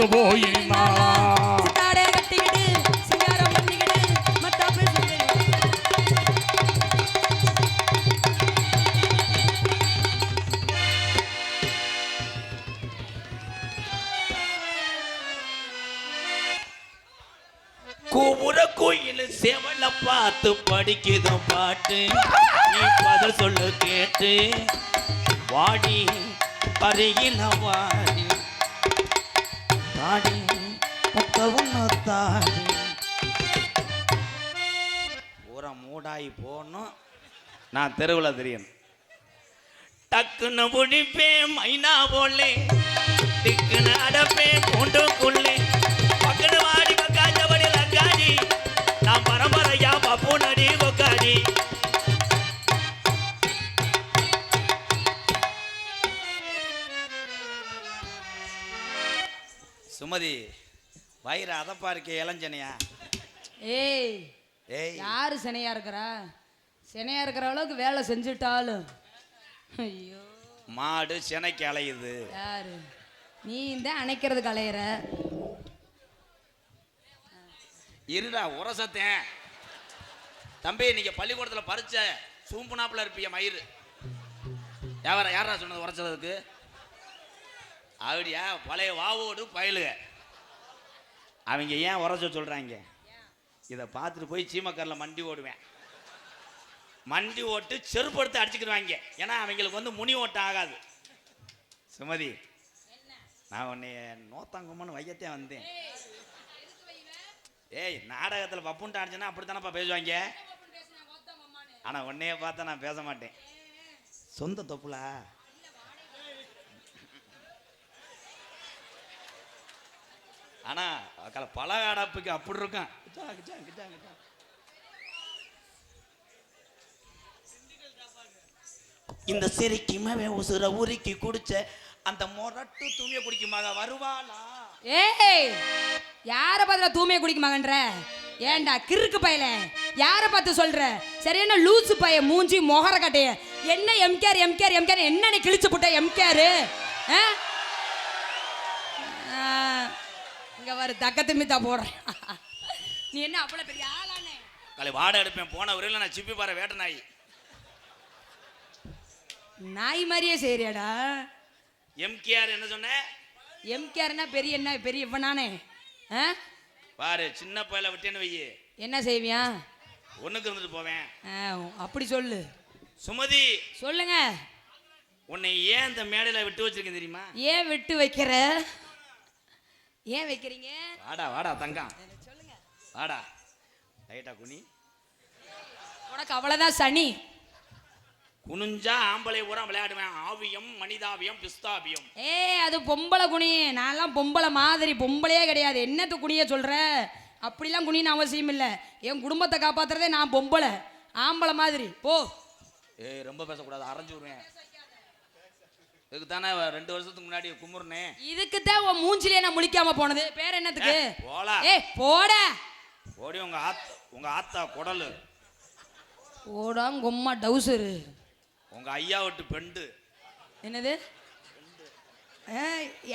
மறந்து போயினாளா கட்டிக்கிட்டு சிங்காரம் பண்ணிக்கிட்டு மத்தாப்பு கூவுற கோயில் சேவல பார்த்து படிக்குது பாட்டு நீ பதில் சொல்லு கேட்டு வாடி பருகில வாடி தாடி முத்தவும் தாடி பூரா மூடாயி போகணும் நான் தெருவில் தெரியணும் டக்குன்னு முடிப்பேன் மைனா போலே திக்குன்னு அடப்பேன் பூண்டுக்குள்ளே பக்கத்து வாடி பக்காஞ்சபடி லங்காடி நான் பரம்பரையா பப்பு நடி கொக்காடி சுமதி வயிறு அதப்பா இருக்கே இளஞ்சனையா ஏய் ஏய் யாரு சினையா இருக்கிறா சினையா இருக்கிற அளவுக்கு வேலை செஞ்சுட்டாலும் ஐயோ மாடு சினைக்கு அலையுது யாரு நீ இந்த அணைக்கிறதுக்கு அலையிற இருடா உரசத்தேன் தம்பி நீங்க பள்ளிக்கூடத்தில் பறிச்ச சூம்புனாப்புல இருப்பீங்க மயிறு யாரா சொன்னது உரைச்சதுக்கு அப்படியா பழைய வாவோடு பயலுக அவங்க ஏன் உரைச்ச சொல்றாங்க இதை பார்த்துட்டு போய் சீமக்கரில் மண்டி ஓடுவேன் மண்டி ஓட்டு செருப்படுத்து அடிச்சுக்கிடுவாங்க ஏன்னா அவங்களுக்கு வந்து முனி ஓட்டம் ஆகாது சுமதி நான் உன்னைய நோத்தாங்கும்மன்னு வையத்தே வந்தேன் ஏய் நாடகத்தில் பப்புன்ட்டு அடிச்சுன்னா அப்படித்தானப்பா பேசுவாங்க ஆனால் உன்னைய பார்த்தா நான் பேச மாட்டேன் சொந்த தொப்புலா ஆனா பல அடப்புக்கு அப்படி இருக்கும் இந்த சிரிக்குமே உசுர உருக்கி குடிச்ச அந்த மொரட்டு தூமிய குடிக்குமாக வருவாளா ஏய் யார பார்த்து தூமையை குடிக்குமாங்கன்ற ஏண்டா கிறுக்கு பயல யார பார்த்து சொல்ற சரியான லூசு பைய மூஞ்சி மொகர கட்டைய என்ன எம்கேர் எம்கேர் எம்கேர் என்ன நீ கிழிச்சு போட்ட எம்கேர் இங்க வர தக்கத்து மித்தா போடுறேன் நீ என்ன அவ்வளவு பெரிய ஆளானே காலை வாடை எடுப்பேன் போன உரையில நான் சிப்பி பாரு வேட்ட நாய் நாய் மாதிரியே சரியாடா எம்கேஆர் என்ன சொன்ன எம்கேர்னா பெரிய என்ன பெரிய இவனானே பாரு சின்ன பையல விட்டேன்னு வையே என்ன செய்வியா ஒண்ணுக்கு இருந்துட்டு போவேன் அப்படி சொல்லு சுமதி சொல்லுங்க உன்னை ஏன் இந்த மேடையில விட்டு வச்சிருக்கேன் தெரியுமா ஏன் விட்டு வைக்கிற ஏன் வைக்கிறீங்க வாடா வாடா தங்கம் சொல்லுங்க வாடா லைட்டா குனி உனக்கு அவ்வளவுதான் சனி குனிஞ்சா ஆம்பளை ஊரா விளையாடுவேன் ஆவியம் மனிதாவியம் பிஸ்தாபியம் அது பொம்பளை குனி நான்லாம் பொம்பளை மாதிரி பொம்பளையே கிடையாது என்னத்து குனிய சொல்ற அப்படிலாம் குனின்னு அவசியம் இல்லை என் குடும்பத்தை காப்பாத்துறதே நான் பொம்பளை ஆம்பளை மாதிரி போ ரொம்ப பேசக்கூடாது அரைஞ்சு விடுவேன் இதுக்கு தானே 2 வருஷத்துக்கு முன்னாடி குமுறனே இதுக்கு தான் உன் மூஞ்சிலே நான் முழிக்காம போனது பேர் என்னத்துக்கு போடா போட ஓடி உங்க ஆத்தா குடலு ஓடாம் கொம்மா டவுசரு உங்க ஐயா விட்டு பெண்டு என்னது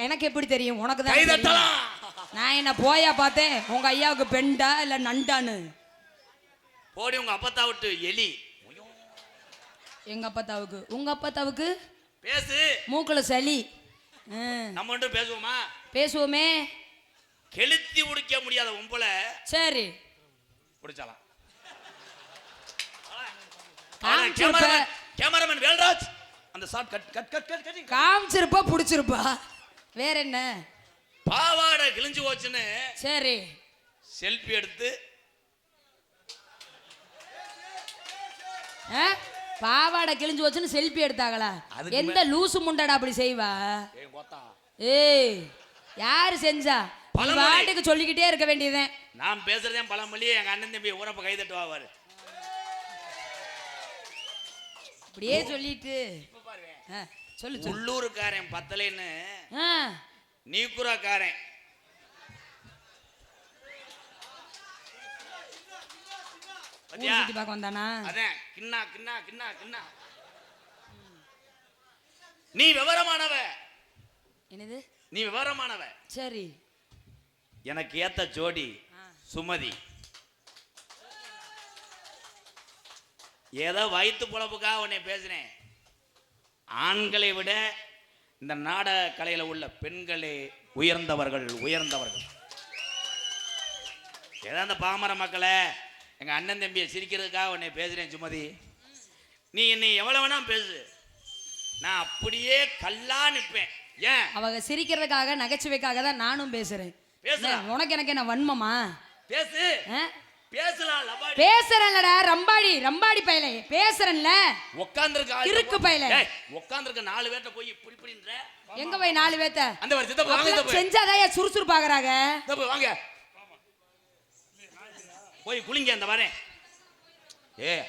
எனக்கு எப்படி தெரியும் உனக்கு தான் நான் என்ன போயா பார்த்தேன் உங்க ஐயாவுக்கு பெண்டா இல்ல நண்டான்னு போடி உங்க அப்பத்தா விட்டு எலி எங்க அப்பத்தாவுக்கு உங்க அப்பத்தாவுக்கு பேசு மூக்குல சளி நம்ம மட்டும் பேசுவோமா பேசுவோமே கெளுத்தி உடிக்க முடியாத உம்பளை சரி பிடிச்சாலாம் கேமராமேன் வேல்ராஜ் அந்த shot cut cut cut cut cut காமிச்சிருப்பா பிடிச்சிருப்பா வேற என்ன பாவாடை கிழிஞ்சு போச்சுன்னு சரி செல்ஃபி எடுத்து பாவாடை கிழிஞ்சு வச்சுன்னு செல்ஃபி எடுத்தாங்களா எந்த லூசு முண்டடா அப்படி செய்வா ஏய் யாரு செஞ்சா பாட்டுக்கு சொல்லிக்கிட்டே இருக்க வேண்டியதுதான் நான் பேசுறதே பழமொழி எங்க அண்ணன் தம்பி ஊரப்ப கை தட்டுவாரு அப்படியே சொல்லிட்டு சொல்லு உள்ளூருக்காரன் பத்தலைன்னு நீக்குறாக்காரன் சுத்தி பார்க்க வந்தானா அதான் கிண்ணா கிண்ணா கிண்ணா கிண்ணா நீ விவரமானவ என்னது நீ விவரமானவ சரி எனக்கு ஏத்த ஜோடி சுமதி. ஏதோ வயிற்று பொழப்புக்காக உன்னை பேசுறேன். ஆண்களை விட இந்த நாடக கலையில உள்ள பெண்களே உயர்ந்தவர்கள். ஏதோ அந்த பாமர மக்களை எங்க அண்ணன் தம்பியை சிரிக்கிறதுக்காக உன்னை பேசுறேன் சுமதி. நீ என்னை எவ்வளவு வேணா பேசு, நான் அப்படியே கல்லா நிற்பேன். ஏன்? அவங்க சிரிக்கிறதுக்காக நகைச்சுவைக்காக தான் நானும் பேசுறேன். பேசலாம். உனக்கு எனக்கு என்ன வன்மமா? பேசு. பேசலாம். பேசுறேன்லடா ரம்பாடி பயலே, பேசுறேன்ல. உட்கார்ந்திருக்க இருக்கு பயலே. உட்கார்ந்திருக்க 4 பேர்ட்ட போய் இப்படின்ற எங்க போய் 4 பேர்ட்ட அந்த வர சித்தப்ப வாங்க. சித்தப்ப செஞ்சாதான் சுறுசுறுப்பாகறாங்க. சித்தப்ப வாங்க போய் குளிங்க. அந்த வரேன்.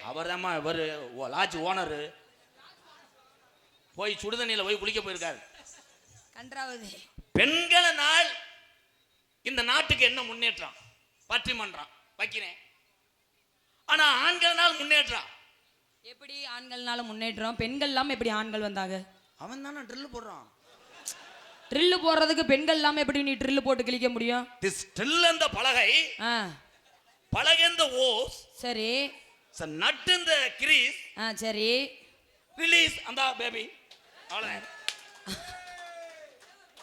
அவர்தாம்மா இவர் லாட்ஜ் ஓனர். போய் சுடுதண்ணியில் போய் குளிக்க போயிருக்காரு. கன்றாவது. பெண்களை நாள் இந்த நாட்டுக்கு என்ன முன்னேற்றம்? பட்டிமன்றம் வைக்கிறேன். ஆனா ஆண்கள்னால் முன்னேற்றம் எப்படி? ஆண்கள்னால முன்னேற்றம். பெண்கள் எல்லாம் எப்படி ஆண்கள் வந்தாங்க? அவன் தானே ட்ரில் போடுறான். ட்ரில் போடுறதுக்கு பெண்கள் எல்லாம் எப்படி நீ ட்ரில் போட்டு கிழிக்க முடியும்? திஸ் ட்ரில் அந்த பலகை, பலகை இந்த ஓஸ், சரி, நட் இந்த கிரீஸ், சரி, ரிலீஸ் அந்த பேபி. அவ்வளவுதான்.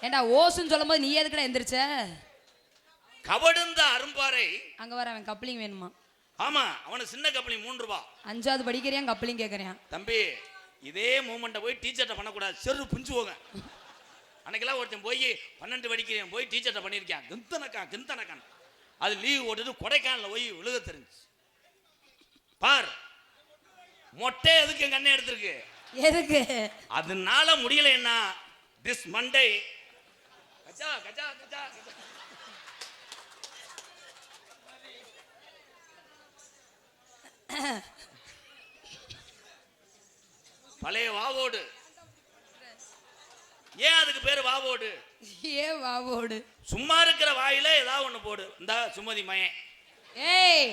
ஏண்டா ஓஸ்ன்னு சொல்லும்போது நீ எதுக்குடா எந்திரிச்ச? கபடுந்த அரும்பாறை. அங்க வர அவன் கப்ளிங் வேணுமா? ஆமா, அவனுக்கு சின்ன கப்ளிங் 3 ரூபாய். 5வது படிக்கிறியான் கப்ளிங் கேக்குறியான். தம்பி இதே மூமெண்ட்டை போய் டீச்சர்ட்ட பண்ணக்கூடாது, செரு புஞ்சு போங்க. அன்னைக்கெல்லாம் ஒருத்தன் போய் 12 படிக்கிறேன் போய் டீச்சர்ட்ட பண்ணியிருக்கேன். கிந்தனக்கான் அது லீவ் ஓட்டுட்டு கொடைக்கானல போய் விழுக தெரிஞ்சு பார். மொட்டை எதுக்கு எங்க அண்ணன் எடுத்திருக்கு? எதுக்கு? அதனால முடியல. என்ன திஸ் மண்டே கஜா கஜா கஜா கஜா. பழைய வாவோடு. ஏன் அதுக்கு பேரு வாவோடு? ஏன் வாவோடு? சும்மா இருக்கிற வாயில ஏதாவது ஒண்ணு போடு. இந்த சுமதி மயன். ஏய்,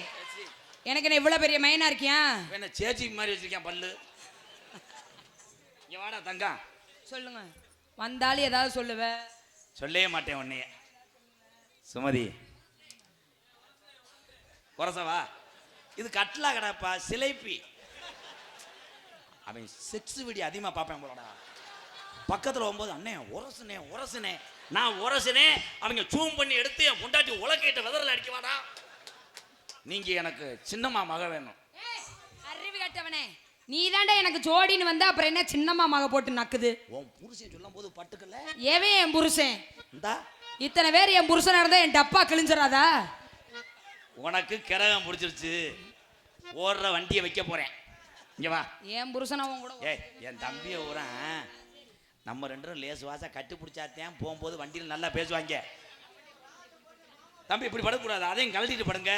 எனக்கு என்ன இவ்வளவு பெரிய மயனா இருக்கியா? என்ன சேச்சி மாதிரி வச்சிருக்கேன் பல்லு. இங்க வாடா தங்கம். சொல்லுங்க. வந்தாலும் ஏதாவது சொல்லுவ? சொல்லவே மாட்டேன் உன்னைய. சுமதி குறசவா இது கட்லா கடாப்பா, சிலைப்பி. அவன் செக்ஸ் வீடியோ அதிகமா பார்ப்பேன் போலடா. பக்கத்துல வரும்போது அண்ணே உரசுனே நான் உரசுனே. அவங்க சூம் பண்ணி எடுத்து என் பொண்டாட்டி உலக்கிட்ட விதறல அடிக்க வாடா. நீங்க எனக்கு சின்னம்மா மக வேணும். அறிவு கட்டவனே, நீ தாண்டா எனக்கு ஜோடின்னு வந்தா அப்புறம் என்ன சின்னம்மா மக போட்டு நக்குது? உன் புருஷன் சொல்லும் போது பட்டுக்கல. ஏவே என் புருஷன்? இந்தா இத்தனை பேர் என் புருஷனா இருந்தா என் டப்பா கிழிஞ்சிடாதா? உனக்கு கிரகம் பிடிச்சிருச்சு, ஓடுற வண்டியை வைக்க போறேன். இங்க வா. என் புருஷன் அவன் கூட. என் தம்பியை ஊரன் நம்ம 2 பேரும் லேசு வாசா கட்டி பிடிச்சாத்தேன். போகும்போது வண்டியில் நல்லா பேசுவாங்க. தம்பி இப்படி படக்கூடாது, அதையும் கழட்டிட்டு படுங்க.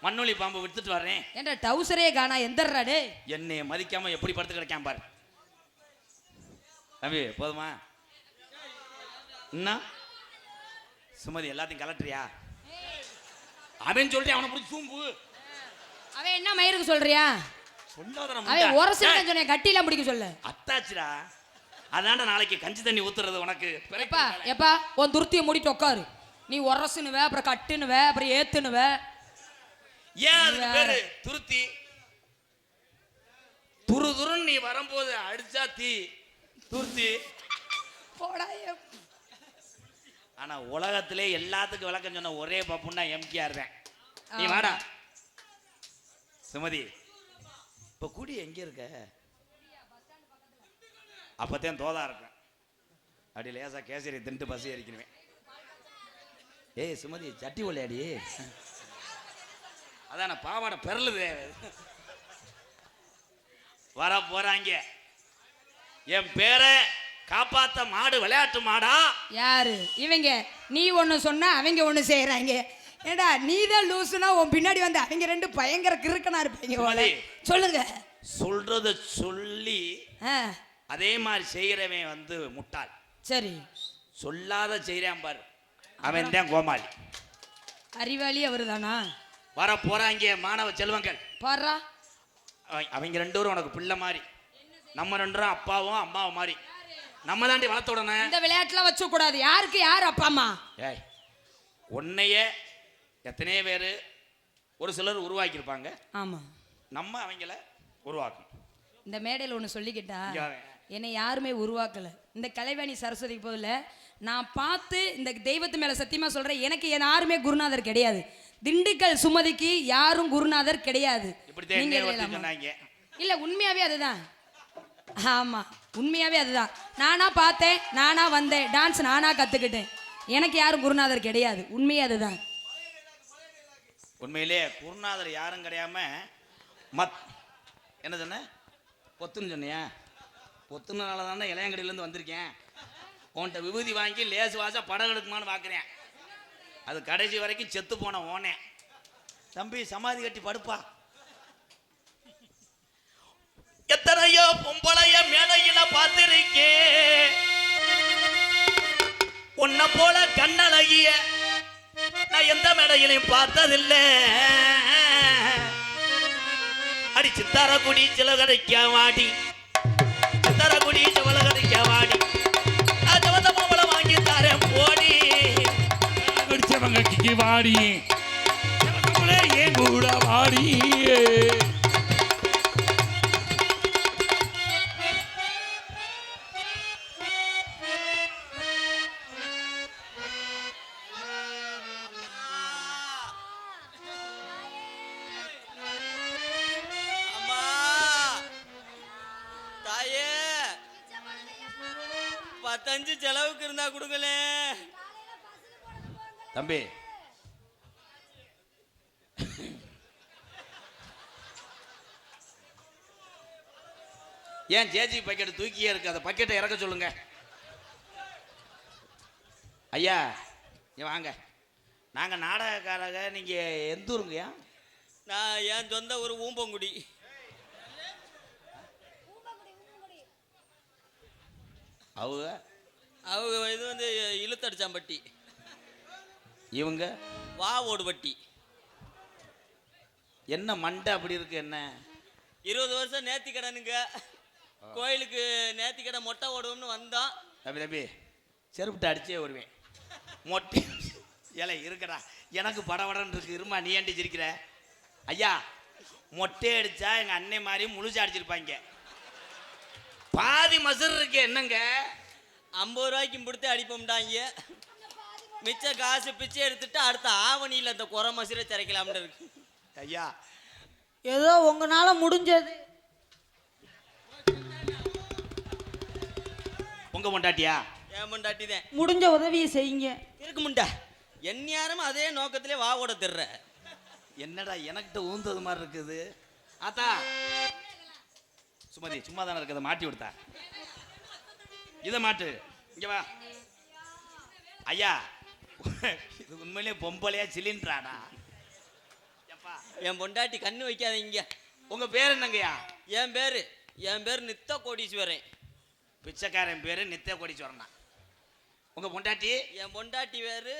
மண்ணொலி பாம்பு விட்டுட்டு வர்றேன். ஏன்டா டவுசரே காணா எந்தர்றாடே? என்னைய மதிக்காம எப்படி படுத்து கிடைக்காம பாரு. தம்பி போதுமா? என்ன சுமதி எல்லாத்தையும் கலட்டுறியா? அவன் சொல்றேன் அவனை பிடிச்சி தூம்பு. அவன் என்ன மயிருக்கு சொல்றியா? அவன் உரசுன்னு சொன்னேன், கட்டிலாம் பிடிக்க சொல்ல. அத்தாச்சுடா, அதான்டா நாளைக்கு கஞ்சி தண்ணி ஊத்துறது உனக்கு. எப்பா உன் துருத்தியை மூடிட்டு உட்காரு. நீ உரசுனுவ, அப்புறம் கட்டுனுவ, அப்புறம் ஏத்துனுவ. ஏன் அதுக்கு பேரு துருத்தி? துருதுருன்னு நீ வரும்போது அடிச்சா தீ துருத்தி. ஆனா உலகத்திலே எல்லாத்துக்கும் விளக்கம் சொன்ன ஒரே பப்புன்னா எம்கேஆர் தான். நீ வாடா சுமதி. இப்ப கூடி எங்க இருக்க? அப்பத்தான் தோதா இருக்கேன். அப்படி லேசா கேசரி தின்ட்டு பசி அரிக்கணுவேன். ஏய் சுமதி சட்டி ஒல்லையாடி. அதான பாவாடை பெறலுது. வர போறாங்க. என் பேரை காப்பாத்த மாடு விளையாட்டு மாடா. யாரு இவங்க? நீ ஒண்ணு சொன்னா அவங்க ஒண்ணு செய்யறாங்க. ஏடா நீதான் லூசுனா உன் பின்னாடி வந்து அவங்க 2 பயங்கர கிறுக்கனா இருப்பீங்க. சொல்லுங்க. சொல்றத சொல்லி அதே மாதிரி செய்யறவன் வந்து முட்டாள். சரி, சொல்லாத செய்யறான் பாரு, அவன் தான் கோமாளி. அறிவாளி அவருதானா? வர போறாங்க மாணவ செல்வங்கள். பாரா, அவங்க 2 பேரும் உனக்கு பிள்ளை மாதிரி. நம்ம 2 பேரும் அப்பாவும் அம்மாவும் மாதிரி. நம்ம தாண்டி வளர்த்து விடணும். இந்த விளையாட்டுலாம் வச்ச கூடாது. யாருக்கு யார் அப்பா அம்மா? ஏய் உன்னையே எத்தனையோ பேர் ஒரு சிலர் உருவாக்கியிருப்பாங்க. ஆமா, நம்ம அவங்கள உருவாக்கணும். இந்த மேடையில் ஒன்று சொல்லிக்கிட்டா, இங்க வாங்க. என்னை யாருமே உருவாக்கலை. இந்த கலைவாணி சரஸ்வதிக்கு போதில் நான் பார்த்து இந்த தெய்வத்து மேலே சத்தியமாக சொல்கிறேன், எனக்கு யாருமே குருநாதர் கிடையாது. திண்டுக்கல் சுமதிக்கு யாரும் குருநாதர் கிடையாது. இல்லை, உண்மையாகவே அதுதான். ஆமாம், உண்மையாகவே அதுதான். நானாக பார்த்தேன், நானாக வந்தேன், டான்ஸ் நானாக கற்றுக்கிட்டேன். எனக்கு யாரும் குருநாதர் கிடையாது. உண்மையே அதுதான். உண்மையிலே குருநாதர் யாரும் கிடையாம என்ன சொன்ன? பொத்துன்னு சொன்னியா? பொத்துனால தானே இளையங்கடியிலேருந்து வந்திருக்கேன். உன்கிட்ட விபூதி வாங்கி லேசு வாசா படம் எடுக்குமான்னு பார்க்குறேன். அது கடைசி வரைக்கும் செத்து போன ஓனே. தம்பி சமாதி கட்டி படுப்பா. எத்தனையோ பொம்பளைய மேடையில பார்த்திருக்கேன், உன்னை போல கண்ணழகிய நான் எந்த மேடையிலையும் பார்த்ததில்லை. அடி சித்தாரக்குடி சில கடைக்க வாடி, சித்தாரக்குடி சில கடைக்க வாடி, நான் மாம்பழ வாங்கி தரேன் போடி. கடிச்சவங்க கிக்கி வாடி, ஏன் கூட வாடி. பத்தஞ்சு செலவுக்கு இருந்தா கொடுங்களே தம்பி. ஏன் ஜேஜி பக்கெட் தூக்கியே இருக்கு? அந்த பக்கெட்டை இறக்க சொல்லுங்க. ஐயா வாங்க, நாங்க நாடகக்காரங்க. நீங்க எந்த ஊருங்கய்யா? நான் என் சொந்த ஒரு ஊம்பங்குடி. அவங்க இது வந்து இழுத்தடிச்சாம்பட்டி, இவங்க வாவோடுபட்டி. என்ன மண்டை அப்படி இருக்கு? என்ன 20 வருஷம் நேர்த்தி கடனுங்க. கோயிலுக்கு நேர்த்தி கடை மொட்டை ஓடுவோம்னு வந்தோம். தம்பி தம்பி செருப்புட்டு அடிச்சே வருவேன். மொட்டை ஏலை இருக்கடா, எனக்கு படவடன்னு இருக்கு. இருமா, நீ ஏண்டி சிரிக்கிற? ஐயா, மொட்டை அடிச்சா எங்க அன்னை மாதிரி முழுசா அடிச்சிருப்பாங்க. பாதி மசர் இருக்கு. என்னங்க 50 ரூபாய்க்கு பிடித்து அடிப்போம்டாங்க. மிச்ச காசு பிச்சை எடுத்துட்டு அடுத்த ஆவணியில் அந்த குறை மசுரை திரைக்கலாம்னு இருக்கு. ஐயா, ஏதோ உங்களால முடிஞ்சது. உங்க பொண்டாட்டியா? ஏன் பொண்டாட்டி தான். முடிஞ்ச உதவியை செய்யுங்க. இருக்கு முண்டா, எந்நேரமும் அதே நோக்கத்திலே வாவோட திர்ற. என்னடா எனக்கிட்ட ஊந்தது மாதிரி இருக்குது. ஆத்தா சுமதி சும்மா தானே இருக்கிறத மாட்டி விடுத்தா. இதை மாட்டு. இங்க வா ஐயா, இது உண்மையிலே பொம்பளையா சிலிண்டராடா? என் பொண்டாட்டி கண்ணு வைக்காதீங்க. உங்க பேர் என்னங்கய்யா? என் பேர் நித்த கோடீஸ்வரன். பிச்சைக்காரன் பேரு நித்திய கோடீஸ்வரனா? உங்க பொண்டாட்டி? என் பொண்டாட்டி பேரு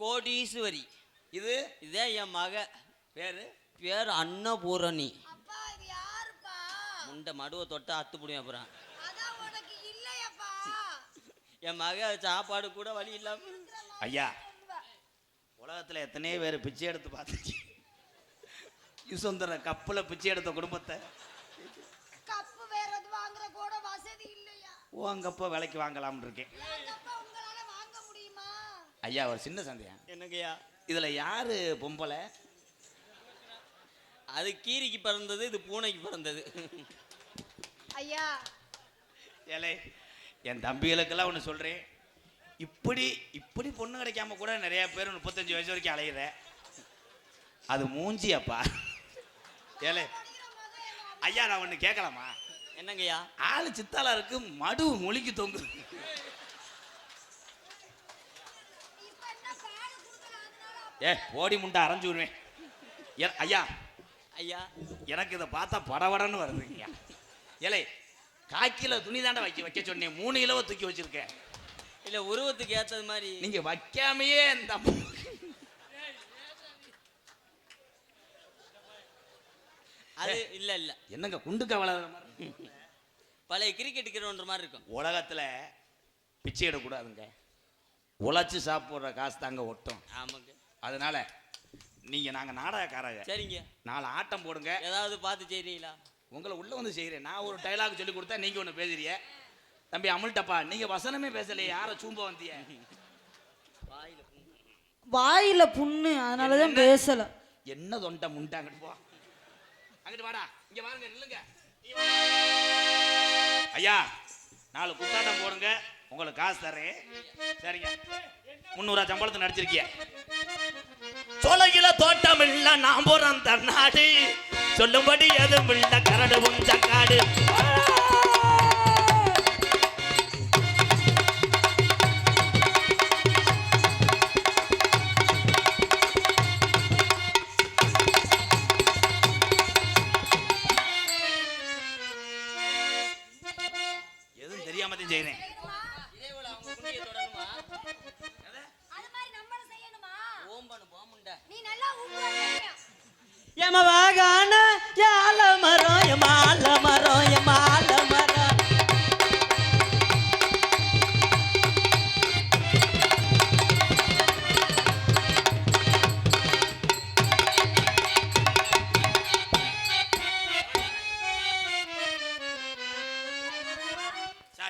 கோடீஸ்வரி. இதே என் மக பேர் அன்னபூரணி. முண்டை மடுவை தொட்டா அத்து புடியும். அப்புறம் என் மக சாப்பாடு கூட வழி இல்லாம. ஐயா, உலகத்துல எத்தனையோ பேர் பிச்சை எடுத்து பார்த்துச்சு. சுந்தர கப்புல பிச்சை எடுத்த குடும்பத்தை உங்கப்ப விலைக்கு வாங்கலாம்னு இருக்கேன். ஐயா, ஒரு சின்ன சந்தேகம். என்னங்கய்யா? இதுல யாரு பொம்பளை? அது கீரிக்கு பிறந்தது, இது பூனைக்கு பிறந்தது. ஐயா, ஏலே, என் தம்பிகளுக்கெல்லாம் ஒன்று சொல்கிறேன். இப்படி பொண்ணு கிடைக்காம கூட நிறைய பேர் 35 வயசு வரைக்கும் அலையிற. அது மூஞ்சி அப்பா. ஏலே ஐயா, நான் ஒன்று கேட்கலாமா? என்னங்கய்யா? ஆளு சித்தாலா இருக்கு, மடு மொழிக்கு தொங்குது. ஓடி முண்டை அரைஞ்சு விடுவேன். ஐயா ஐயா, எனக்கு இதை பார்த்தா படவடன்னு வருதுங்கய்யா. ஏலே, 1/4 கிலோ துணி தாண்டா வைக்க சொன்னேன், 3 கிலோவை தூக்கி வச்சிருக்கேன். இல்ல உருவத்துக்கு ஏத்தது மாதிரி நீங்க வைக்காமையே இந்த அது இல்ல இல்ல. என்னங்க குண்டு கவலை பழைய கிரிக்கெட் கிரவுண்ட் மாதிரி இருக்கும். உலகத்துல பிச்சை எடுக்கூடாதுங்க. உழைச்சி சாப்பிட்ற காசு தாங்க ஒட்டும். ஆமாங்க. அதனால நீங்கள் நாங்கள் நாடகக்காரங்க. சரிங்க. 4 ஆட்டம் போடுங்க. ஏதாவது பார்த்து செய்றீங்களா? உங்களை உள்ளே வந்து செய்கிறேன். நான் ஒரு டைலாக் சொல்லி கொடுத்தா நீங்கள் ஒன்று பேசுறிய. தம்பி அமுல்ட்டப்பா, நீங்கள் வசனமே பேசலையே, யாரை சூம்ப வந்திய? வாயில புண்ணு, அதனாலதான் பேசல. என்ன தொண்டை முண்டை? அங்கிட்டு போ, அங்கிட்டு வாடா. இங்க பாருங்க, நில்லுங்க. ஐயா 4 குத்தாட்டம் போடுங்க, உங்களுக்கு காசு தரேன். சரிங்க. 300 சம்பளத்தை நடிச்சிருக்கிய. சோலையில தோட்டம் இல்ல, நான் போறேன் தன்னாடு, சொல்லும்படி எதுவும் இல்ல, கரடு உஞ்சக்காடு. எதுவும் தெரியாமத்தையும் செய்றேன். இதேபோல அவங்க குண்டியை தொடணுமா? ஓம்பனு போமுண்டா. எமவாகான யால மரம், எமால மரம், எமால மரம்.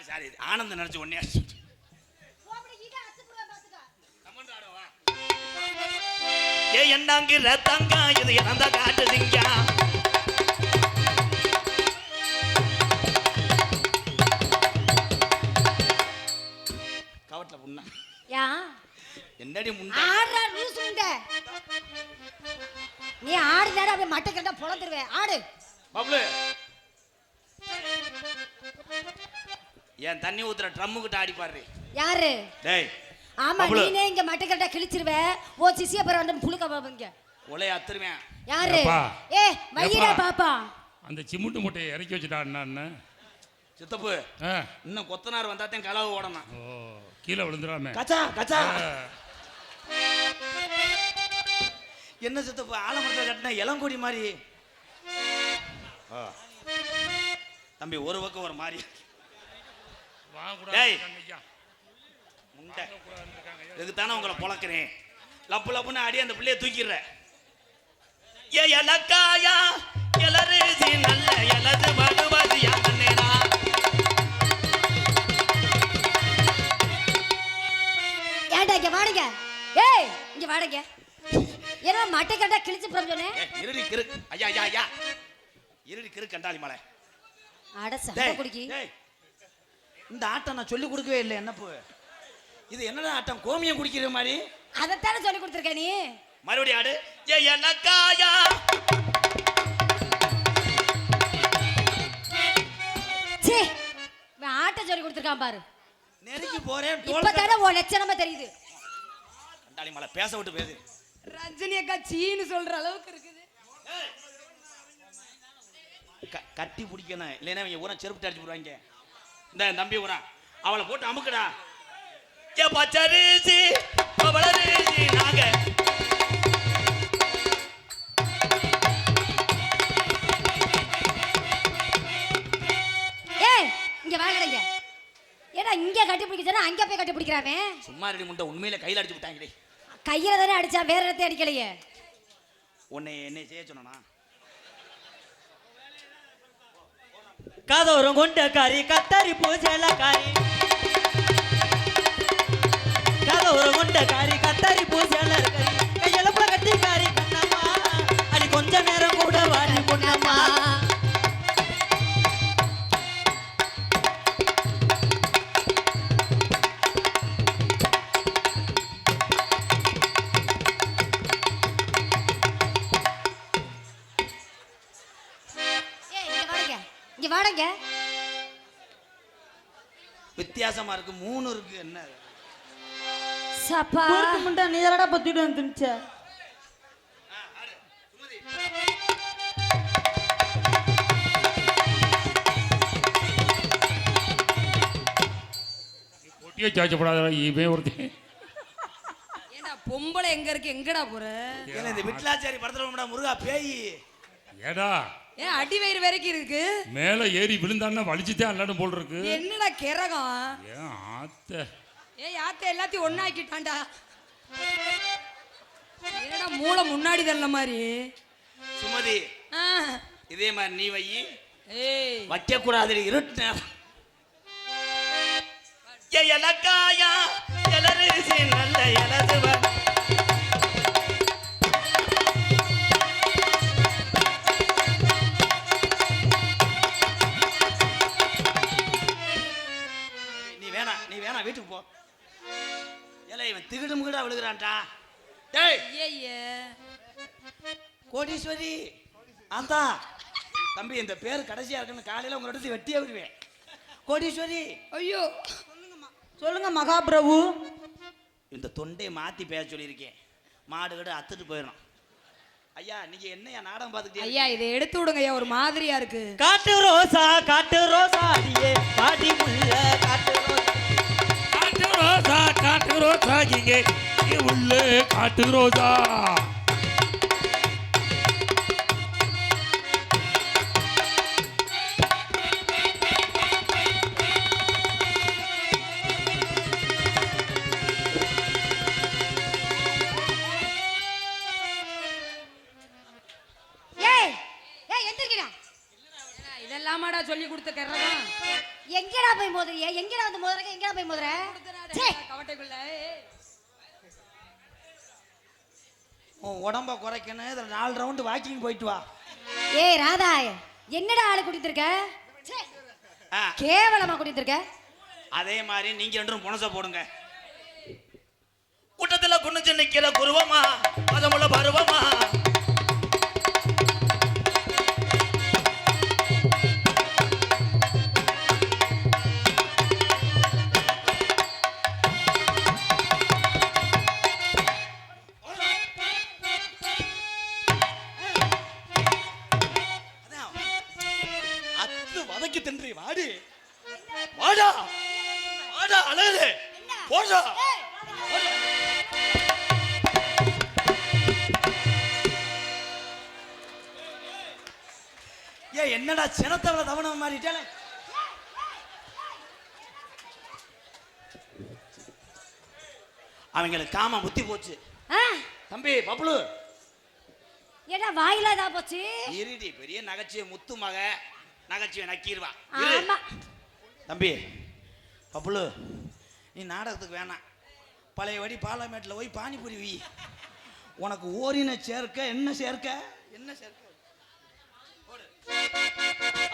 சாரி ஆனந்த நினைச்சு ஒன்னே ஏ என்னாங்கிற தங்கா, இது இறந்த காட்டு திங்கா. கவட்ல புண்ணா யா என்னடி முண்டை? ஆடுறா லூசு முண்டை. நீ ஆடுதாரு அப்படியே மட்டை கட்டா பொழந்துருவேன். ஆடு பப்ளு, ஏன் தண்ணி ஊத்துற ட்ரம்மு கிட்ட ஆடி பாரு. யாரு? டேய் ஆமா, பப்ளு. நீனே இங்க மட்டை கட்டா கிழிச்சிருவே. ஓ சிசிய பேர் வந்து புழுக்க பாப்பீங்க. ஒலைய அத்துருவேன். யாரு? ஏப்பா. ஏ வையிடா ஏப்பா. பாப்பா. அந்த சிமுட்டு மூட்டையை இறக்கி வச்சுட்டா என்ன? சித்தப்பு, இன்னும் கொத்தனார் வந்தாத்தையும் களவு ஓடணும். ஓ, கீழே விழுந்துடாம. கச்சா கச்சா. என்ன சித்தப்பு, ஆலமரத்தில் கட்டின இளங்கொடி மாதிரி. தம்பி ஒரு பக்கம் ஒரு மாதிரி. டேய் முண்டை, இதுக்குத்தானே உங்களை பொழக்கிறேன். லப்பு லப்புன்னு அடி அந்த பிள்ளைய தூக்கிடுற. ஏ எலக்காயா எலருசி நல்ல எலது மடுவதியா மன்னேனா. ஏன்டா இங்க வாடுங்க. ஏய் இங்க வாடுங்க. ஏன்னா மட்டை கட்டா கிழிச்சு போறேன்னு சொன்னேன். இருடி கிரு. ஐயா ஐயா ஐயா, இருடி கிரு கண்டாளி மலை. அட சண்டை குடிக்கி. இந்த ஆட்டம் நான் சொல்லி கொடுக்கவே இல்லை. என்னப்பு இது? என்னடா ஆட்டம்? கோமியம் குடிக்கிற மாதிரி. அதைத்தானே சொல்லி கொடுத்துருக்க நீ. மறுபடியும் ஆடு. ஏ எனக்காயா சீ, இவன் ஆட்ட சொல்லி கொடுத்துருக்கான் பாரு. நெருங்கி போறேன். இப்பதானே உன் லட்சணமா தெரியுது. கண்டாளி மலை பேச விட்டு பேசு. ரஜினி அக்கா சீன்னு சொல்ற அளவுக்கு இருக்குது. கட்டி பிடிக்கணும், இல்லைன்னா இவங்க ஊரா செருப்பு அடிச்சு போடுவாங்க. இந்த தம்பி ஊரா அவளை போட்டு அமுக்குடா. ஏ பச்சரிசி பவளரிசி நாங்க. ஏய் இங்க வாங்கடங்க. ஏடா இங்க கட்டி பிடிக்கறா, அங்க போய் கட்டி பிடிக்கறானே. சும்மா ரெடி முண்டை, உண்மையில கையில அடிச்சு விட்டாங்களே. கையில தானே அடிச்சா, வேற இடத்தை அடிக்கலையே. உன்னை என்ன செய்ய சொன்னா? கதோரம் கொண்ட காரி கத்தாரி பூஜைல காரி, கதோரம் கொண்ட காரி கத்தாரி பூஜைல காரி, கையில புல கட்டி காரி கண்ணம்மா, அடி கொஞ்ச நேரம் கூட வாடி பொண்ணம்மா. இங்க வாடங்க. வித்தியாசமா இருக்கு. 3 இருக்கு. என்ன சப்பா குறுக்கு முண்டை நீ தானடா பத்திட்டு வந்துச்ச. பொட்டியை சாச்சப்படாத இவன் ஒருத்தன். ஏண்டா பொம்பளை எங்க இருக்கு, எங்கடா போற? ஏன்னா இந்த விட்லாச்சாரி படத்துல முருகா பேய். ஏடா ஏன் அடி வயிறு வரைக்கும் இருக்கு? மேல ஏறி விழுந்தான்னா வலிச்சுதான் அல்லாடும் போல் இருக்கு. என்னடா கிறகம்? ஏன் ஆத்த ஏய் ஆத்த எல்லாத்தையும் ஒண்ணாக்கிட்டான்டா. என்னடா மூளை முன்னாடி தள்ள மாதிரி. சுமதி ஆ. இதே மாதிரி நீ வை. ஏய் வைக்க கூடாது இருட்டு. எனக்காயா எலரிசி நல்ல எலதுவ நீ வேணா வீட்டுக்கு போ. ஏலே இவன் திகிடு முகிடா விழுகிறான்டா. டேய் ஐயே கோடீஸ்வரி ஆந்தா தம்பி இந்த பேர் கடைசியா இருக்குன்னு காலையில உங்க இடத்துல வெட்டியே விடுவேன். கோடீஸ்வரி ஐயோ சொல்லுங்க மகாபிரபு. இந்த தொண்டையை மாத்தி பேச சொல்லியிருக்கேன். மாடு கடை அத்துட்டு போயிடும். ஐயா நீங்க என்னையா நாடகம் பார்த்துக்கிட்டே ஐயா இதை எடுத்து விடுங்க ஐயா, ஒரு மாதிரியா இருக்கு. காட்டு ரோசா அடியே பாடி முள்ள காட்டு ரோசா. காட்டு ரோசா இங்கே உள்ள காட்டு ரோசா. இதெல்லாமாடா சொல்லி கொடுத்த கர்றதான். எங்கடா போய் மோதுறிய? எங்கடா வந்து மோதுறக்க? எங்கடா போய் மோதுற? கவட்டைக்குள்ள உன் உடம்ப குறைக்கணும். இதில் 4 ரவுண்டு வாக்கிங் போயிட்டு வா. ஏய் ராதா, என்னடா ஆளு கூட்டிட்டு இருக்க? கேவலமா கூட்டிட்டு இருக்க. அதே மாதிரி நீங்க 2 புனச போடுங்க. கூட்டத்தில் குனிஞ்சு நிக்கிற குருவமா பதமுள்ள பருவமா. வதக்கி தின்றி வாடி வாடா வாடா அழகு போடா. ஏ என்னடா சினத்தவள தவணம் மாறிட்டே. அவங்களுக்கு காம முத்தி போச்சு. தம்பி பப்ளு ஏடா வாயில இதா போச்சு. இருடி பெரிய நகைச்சுவை முத்து மக நகைச்சுவை நக்கிடுவான். ஆமா தம்பி பப்புலு நீ நாடகத்துக்கு வேணாம். பழையபடி பார்லமெண்ட்ல போய் பானிபூரி வி. உனக்கு ஓரின சேர்க்க என்ன சேர்க்க என்ன சேர்க்க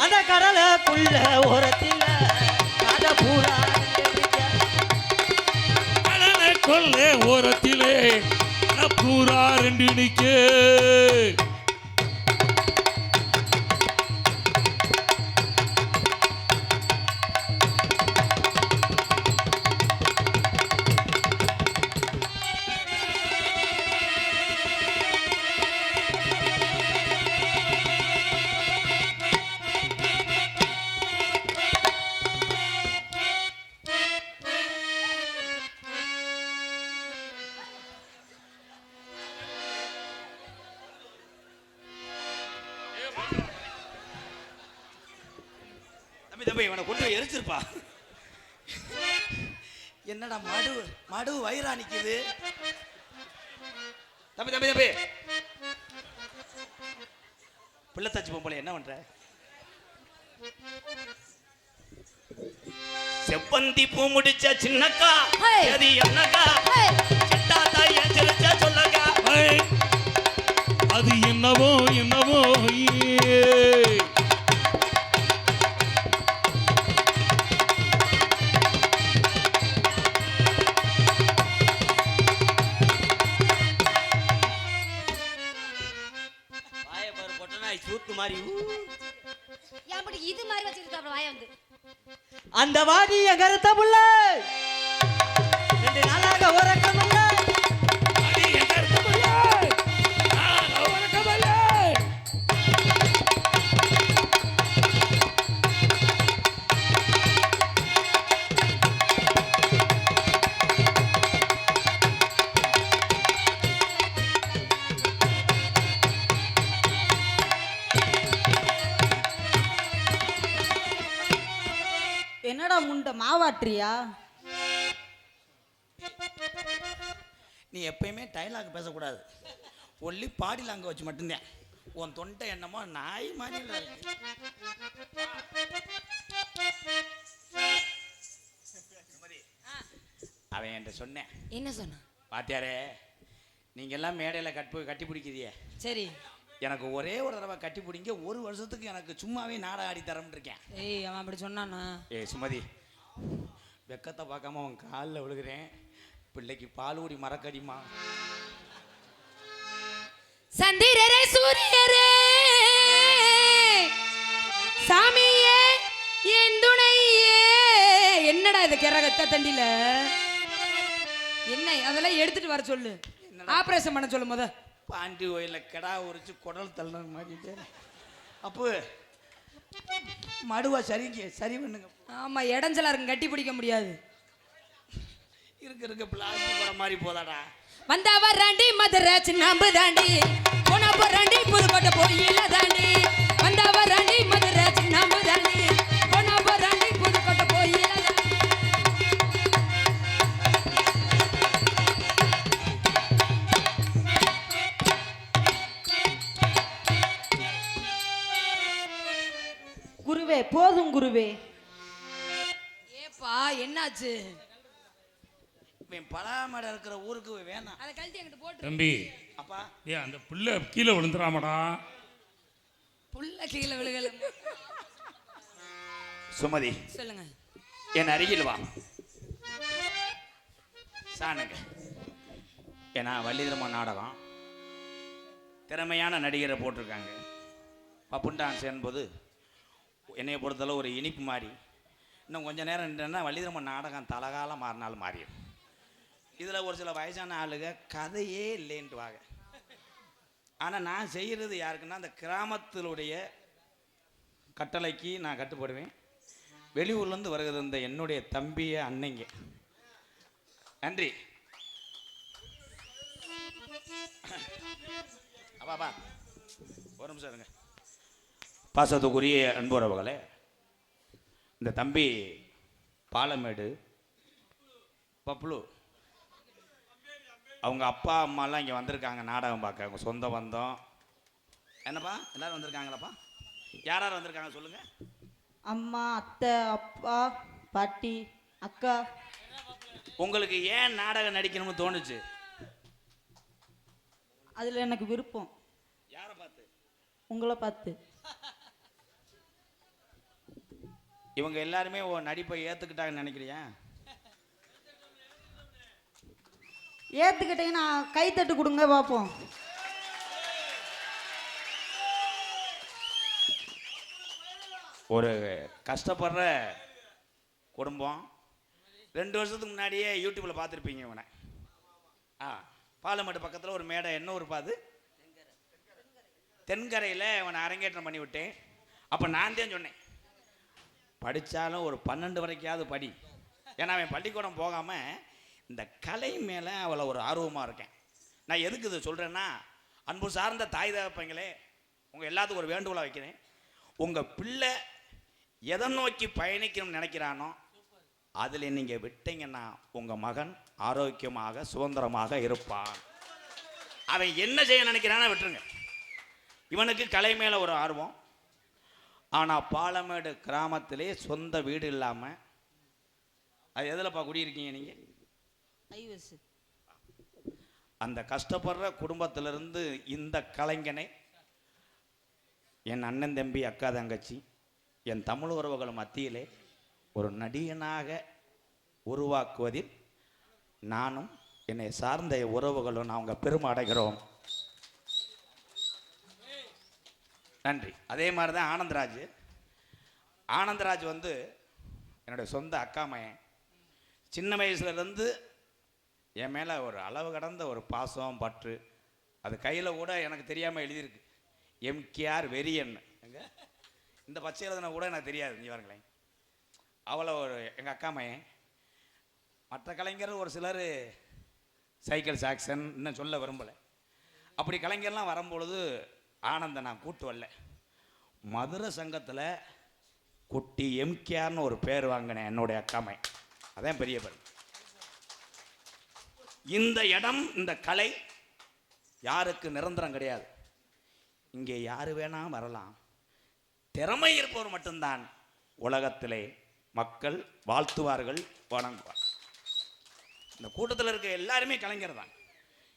அந்த கடலுக்குள்ள ஓரத்தில் காத பூரா கொல்ல ஓரத்திலே பூரா 2 நிக்க. தம்பி இவனை கொண்டு போய் எரிச்சிருப்பா. என்னடா மடு வயிறா நிக்குது. தம்பி தம்பி தம்பி பிள்ளை தச்சு பொம்பளை என்ன பண்ற? செவ்வந்தி பூ முடிச்ச சின்னக்கா அது என்னக்கா செட்டாத்தா ஏன் சிரிச்சா சொல்லக்கா. அது என்னவோ என்னவோ சூத்து மாதிரி அப்படி இது மாதிரி வச்சிருக்காப்ல வாய வந்து. அந்த வாடி கருத்த புள்ள 2 நாளாக உறக்கம் இல்ல. என்னடா முண்டை மாவாட்டுறியா? நீ எப்பயுமே டைலாக் பேசக்கூடாது, ஒன்லி பாடி லாங்குவேஜ் மட்டும்தான். உன் தொண்டை என்னமோ நாய் மாதிரி இருக்கு. அவன் என்கிட்ட சொன்னேன். என்ன சொன்ன? பாத்தியாரே, நீங்க எல்லாம் மேடையில் கட்டி பிடிக்கிறியே, சரி, எனக்கு ஒரே ஒரு தடவை கட்டி பிடிங்க, ஒரு வருஷத்துக்கு எனக்கு சும்மாவே நாடகம் ஆடி தரம்னு இருக்கேன். ஏய் அவன் அப்படி சொன்னானா? சுமதி, வெக்கத்தை பார்க்காம அவன் காலில் விழுகிறேன், பிள்ளைக்கு பால் ஊடி மறக்கடிமா. சந்திரரே சூரியரே சாமியே என் துணையே. என்னடா இது கிரகத்த தண்டில என்ன? அதெல்லாம் எடுத்துட்டு வர சொல்லு, ஆபரேஷன் பண்ண சொல்லு. முத பாண்டி கோயிலில் கிடா உரிச்சு குடல் தள்ளுற மாதிரி. அப்போ மடுவா சரிங்க, சரி பண்ணுங்க. ஆமா, இடைஞ்சலா இருக்கு, கட்டி பிடிக்க முடியாது. இருக்க பிளாஸ்டிக் குடம் மாதிரி போதாடா. வந்தா வராண்டி மதுரை சின்னாம்பு தாண்டி, போனா போறாண்டி புதுக்கோட்டை போயில தாண்டி. வந்தா வராண்டி மதுரை சின்னாம்பு தாண்டி, போனா போறாண்டி புதுக்கோட்டை போயில தாண்டி. குருவே போதும் குருவே. ஏப்பா என்னாச்சு? பலாமடை இருக்கிற ஊருக்கு வேணாம். அதை கழட்டி எங்கிட்ட போட்டு. தம்பி, அப்பா அந்த புள்ள கீழே விழுந்துடாமடா. புள்ள கீழே விழுகல. சுமதி, சொல்லுங்க. என் அருகில் வா. சாணுங்க. ஏன்னா வள்ளிதரமா நாடகம் திறமையான நடிகரை போட்டிருக்காங்க. பப்புன் டான்ஸ் என்பது என்னையை பொறுத்தளவு ஒரு இனிப்பு மாதிரி. இன்னும் கொஞ்சம் நேரம் நின்றேன்னா வள்ளிதரமா நாடகம் தலகாலம் மாறினாலும் மாறிடும். இதில் ஒரு சில வயசான ஆளுங்க கதையே இல்லைன்ட்டுவாங்க. ஆனால் நான் செய்கிறது யாருக்குன்னா, அந்த கிராமத்தினுடைய கட்டளைக்கு நான் கட்டுப்படுவேன். வெளியூர்லேருந்து வருகிறது இந்த என்னுடைய தம்பிய அன்னைங்க. நன்றி. அப்பா ஒரு நிமிஷம் இருங்க. பாசத்துக்குரிய அன்புறவுகளே, இந்த தம்பி பாலமேடு பப்ளு, அவங்க அப்பா அம்மாலாம் இங்கே வந்திருக்காங்க நாடகம் பார்க்க. அவங்க சொந்த பந்தம். என்னப்பா எல்லாரும் வந்திருக்காங்களாப்பா? யார் யார் வந்திருக்காங்க சொல்லுங்கள். அம்மா, அத்தை, அப்பா, பாட்டி, அக்கா. உங்களுக்கு ஏன் நாடகம் நடிக்கணும்னு தோணுச்சு? அதில் எனக்கு விருப்பம். யாரை பார்த்து? உங்களை பார்த்து. இவங்க எல்லாருமே நடிப்பை ஏற்றுக்கிட்டாங்கன்னு நினைக்கிறியா? ஏற்றுக்கிட்டீங்கன்னா கைத்தட்டு கொடுங்க பார்ப்போம். ஒரு கஷ்டப்படுற குடும்பம். 2 வருஷத்துக்கு முன்னாடியே யூடியூப்பில் பார்த்துருப்பீங்க இவனை. பாலமேடு பக்கத்தில் ஒரு மேடை, என்ன ஒரு பாது தென்கரையில் இவனை அரங்கேற்றம் பண்ணி விட்டேன். அப்போ நான் தான் சொன்னேன், படித்தாலும் ஒரு 12 வரைக்காவது படி. ஏன்னா அவன் பள்ளிக்கூடம் போகாமல் இந்த கலை மேலே அவளை ஒரு ஆர்வமாக இருக்கேன். நான் எதுக்கு இதை சொல்கிறேன்னா, அன்பு சார்ந்த தாய் தகப்பங்களே, உங்கள் எல்லாத்துக்கும் ஒரு வேண்டுகோளை வைக்கிறேன். உங்கள் பிள்ளை எதை நோக்கி பயணிக்கணும்னு நினைக்கிறானோ அதில் நீங்கள் விட்டீங்கன்னா உங்கள் மகன் ஆரோக்கியமாக சுதந்திரமாக இருப்பான். அவன் என்ன செய்ய நினைக்கிறானோ விட்டுருங்க. இவனுக்கு கலை மேலே ஒரு ஆர்வம். ஆனால் பாலமேடு கிராமத்திலே சொந்த வீடு இல்லாமல், அது எதில்ப்பா குடியிருக்கீங்க நீங்கள்? ஐவசு. அந்த கஷ்டப்படுற குடும்பத்திலிருந்து இந்த கலைஞனை என் அண்ணன் தம்பி அக்கா தங்கச்சி என் தமிழ் உறவுகள் மத்தியிலே ஒரு நடிகனாக உருவாக்குவதில் நானும் என்னை சார்ந்த உறவுகளும் நாங்கள் பெருமை அடைகிறோம். நன்றி. அதே மாதிரி தான் ஆனந்தராஜ் வந்து என்னுடைய சொந்த அக்கா மகன். சின்ன வயசுலேருந்து என் மேலே ஒரு அளவு கடந்த ஒரு பாசம் பற்று. அது கையில் கூட எனக்கு தெரியாமல் எழுதியிருக்கு, எம்கேஆர் வெறியன்னு. எங்க இந்த பச்சை எழுதுன கூட எனக்கு தெரியாது. நீ வாருங்களேன், அவ்வளோ ஒரு எங்கள் அக்கா மகன். மற்ற கலைஞர் ஒரு சிலர் சைக்கிள் சாக்சன் இன்னும் சொல்ல விரும்பலை. அப்படி கலைஞர்லாம் வரும்பொழுது ஆனந்தை நான் கூட்டு வரல. மதுரை சங்கத்தில் குட்டி எம்கேஆர்னு ஒரு பேர் வாங்கினேன் என்னுடைய அக்கா மகன். அதான் பெரிய பேர். இந்த இடம், இந்த கலை யாருக்கு நிரந்தரம் கிடையாது. இங்கே யாரு வேணா வரலாம். திறமை இருப்பவர் மட்டும்தான் உலகத்திலே மக்கள் வாழ்த்துவார்கள், வணங்குவார். இந்த கூட்டத்தில் இருக்க எல்லாருமே கலைஞர் தான்.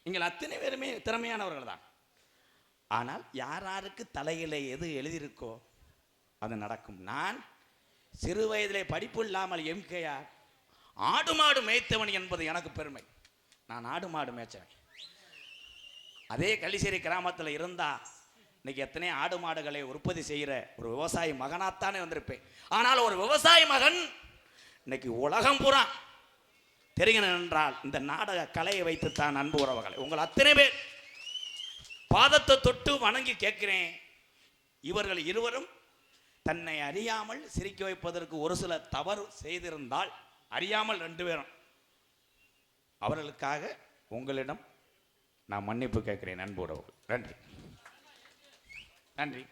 நீங்கள் அத்தனை பேருமே திறமையானவர்கள் தான். ஆனால் யாராருக்கு தலையிலே எது எழுதியிருக்கோ அது நடக்கும். நான் சிறு வயதிலே படிப்பு இல்லாமல் எம்கேஆர் ஆடு மாடு மேய்த்தவன் என்பது எனக்கு பெருமை. நான் ஆடு மாடு மேய்ச்சவன். அதே கள்ளிசேரி கிராமத்தில் இருந்தா இன்னைக்கு எத்தனை ஆடு மாடுகளை உற்பத்தி செய்கிற ஒரு விவசாயி மகனாத்தானே வந்திருப்பேன். ஆனால் ஒரு விவசாயி மகன் இன்னைக்கு உலகம் பூரா தெரிகிறேன் என்றால் இந்த நாடக கலையை வைத்துத்தான். அன்பு உறவுகளை, உங்கள் அத்தனை பேர் பாதத்தை தொட்டு வணங்கி கேட்கிறேன். இவர்கள் இருவரும் தன்னை அறியாமல் சிரிக்க வைப்பதற்கு ஒரு சில தவறு செய்திருந்தால், அறியாமல் 2 பேரும், அவர்களுக்காக உங்களிடம் நான் மன்னிப்பு கேட்கிறேன். அன்பு உறவுகள், நன்றி நன்றி.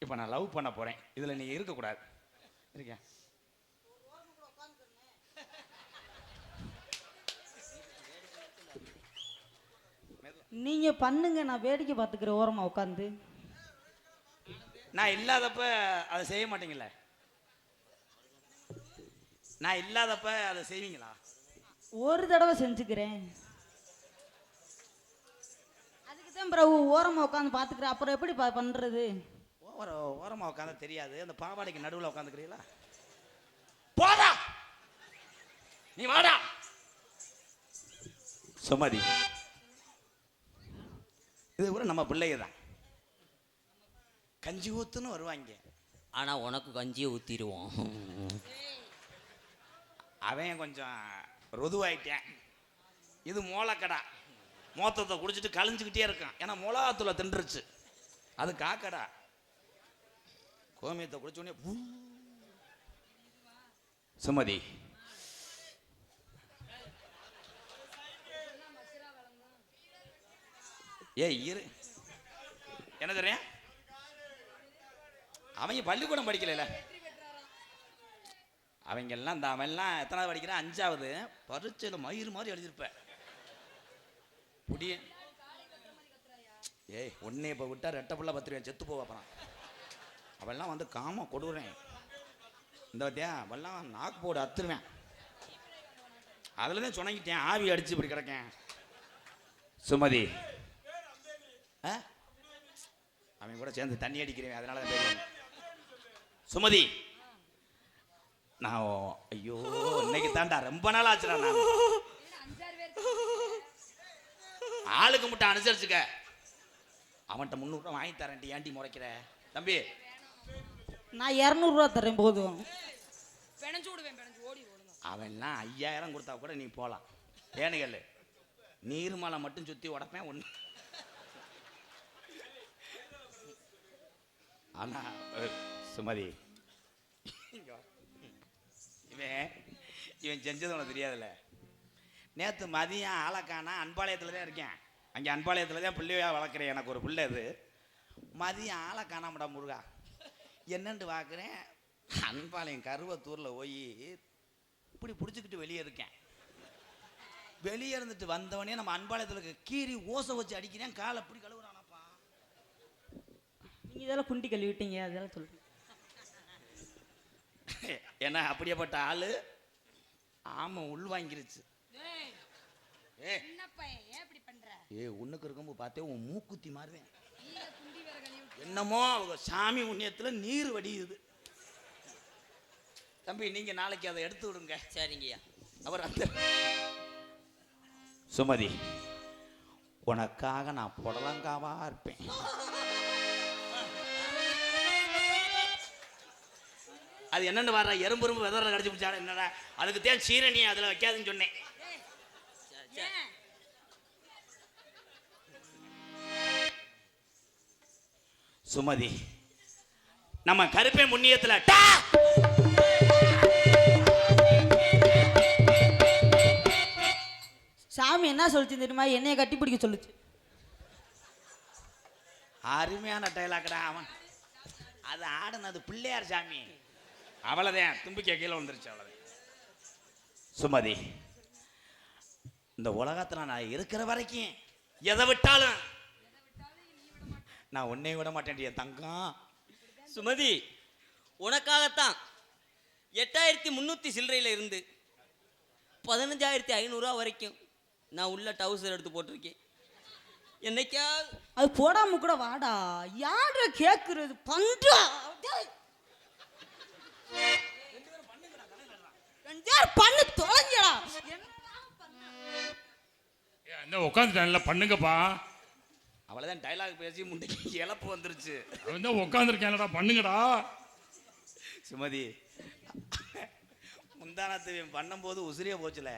இப்போ நான் லவ் பண்ண போறேன். இதில் நீ இருக்கக்கூடாது. இருக்க நீங்க பண்ணுங்க, நான் வேடிக்கை பார்த்துக்கிறேன் ஓரமா உட்காந்து. நான் இல்லாதப்ப அதை செய்ய மாட்டீங்களா? நான் இல்லாதப்ப அதை செய்வீங்களா? ஒரு தடவை செஞ்சுக்கிறேன். அதுக்கு தான் பிரபு ஓரமா உட்காந்து பார்த்துக்கிறேன். அப்புறம் எப்படி பண்றது? ஓரமா உட்காந்து தெரியாது. அந்த பாவாடைக்கு நடுவில் உட்காந்துக்கிறீங்களா? போடா, நீ வாடா. சுமதி, இது கூட நம்ம பிள்ளைங்க தான். கஞ்சி ஊத்துன்னு வருவாங்க. ஆனா உனக்கு கஞ்சியை ஊத்திடுவோம். அவன் கொஞ்சம் ருதுவாயிட்டேன். இது மோளக்கடா. மோத்தத்தை குடிச்சிட்டு கழிஞ்சுக்கிட்டே இருக்கான். ஏன்னா மொளாத்தூளை தின்றுச்சு. அது காக்கடா. கோமியத்தை குடிச்ச உடனே சுமதி, இரு. என்ன தெரியும், அவங்க பள்ளிக்கூடம் படிக்கல. அவங்க எல்லாம் இந்த அவன்லாம் எத்தனாவது படிக்கிறான்? 5வது. பரீட்சையில் மயிறு மாதிரி எழுதியிருப்ப. புடிய ஒன்னே இப்போ விட்டா 2 பிள்ளை 10 ரூபாய் செத்து போவ. அப்புறம் அவெல்லாம் வந்து காம கொடுறேன். இந்த வத்தியா அவெல்லாம் நாக்கு போடு அத்துருவேன். அதில் தான் சொன்னங்கிட்டேன். ஆவி அடிச்சு இப்படி கிடக்கேன். சுமதி, அவன் கூட சேர்ந்து தண்ணி அடிக்கிறேன். அதனால தான் தெரியும். சுமதி, நான் ஐயோ இன்னைக்கு தாண்டா ரொம்ப நாள் ஆச்சுடா. நான் ஆளுக்கு மட்டும் அனுசரிச்சுக்க. அவன்கிட்ட 300 ரூபா வாங்கி தரேன். ஏன்டி முறைக்கிற தம்பி? நான் 200 ரூபா தரேன் போதும். அவன்லாம் 5000 கொடுத்தா கூட நீ போகலாம். ஏனுகள் நீர்மலை மட்டும் சுற்றி உடப்பேன் ஒன்று. ஆனா சுமதி, இவன் செஞ்சது உனக்கு தெரியாதுல்ல. நேற்று மதியம் ஆளக்கானா அன்பாளையத்தில் தான் இருக்கேன். அங்கே அன்பாளையத்தில் தான் பிள்ளையா வளர்க்குறேன். எனக்கு ஒரு பிள்ளை. அது மதியம் ஆளக்கானாமடா முருகா. என்னென்று பார்க்குறேன், அன்பாளையம் கருவத்தூரில் போய் இப்படி பிடிச்சிக்கிட்டு வெளியே இருக்கேன். வெளியே இருந்துட்டு வந்தவனே நம்ம அன்பாளையத்தில் கீறி ஓசை வச்சு அடிக்கிறேன். காலை அப்படி கழுவுறானப்பா. நீங்க இதெல்லாம் குண்டி கழுவிட்டீங்க, அதெல்லாம் சொல்றீங்க. ஏன்னா அப்படியேப்பட்ட ஆளு ஆமா உள் வாங்கிருச்சு. உன்னுக்கு இருக்கும்போது பார்த்தே உன் மூக்குத்தி மாறுவேன். என்னமோ அவங்க சாமி உண்ணியத்துல நீர் வடியுது. தம்பி, நீங்க நாளைக்கு அதை எடுத்து விடுங்க. சரிங்கய்யா. அவர் அந்த சுமதி, உனக்காக நான் புடலங்காவா இருப்பேன். அது என்னன்னு வர எறும்பு வெதற கடிச்சு பிடிச்சாரு. என்னடா அதுக்கு தேன் சீரணி அதில் வைக்காதுன்னு சொன்னேன். சுமதி, நம்ம கருப்பை முன்னியத்தில் சாமி என்ன சொல்லிச்சு தெரியுமா? என்னைய கட்டி பிடிக்க சொல்லுச்சு. அருமையான டைலாக்டா. அவன் அது ஆடுனது பிள்ளையார் சாமி. அவ்வளோதான், தும்பிக்கை கீழே வந்துருச்சு. அவ்வளோதான். சுமதி, இந்த உலகத்தில் நான் இருக்கிற வரைக்கும் எதை விட்டாலும் நான் உன்னை விட மாட்டேன் என் தங்கம். சுமதி, உனக்காகத்தான் 8300 சில்லறையில் இருந்து 15500 வரைக்கும் நான் உள்ள டவுசர் எடுத்து போட்டிருக்கேன். என்னைக்கா அது போடாம கூட வாடா, யார கேக்குறது பண்றா. பண்ணு தொலைங்கடா. என்ன உட்காந்துட்டான்ல, பண்ணுங்கப்பா. அவ்வளோதான் டைலாக் பேசி முன்னைக்கு இழப்பு வந்துருச்சு. அவன் தான் உட்காந்துருக்கேன்லடா, பண்ணுங்கடா. சுமதி, முந்தானத்து பண்ணும்போது உசிரியே போச்சுல,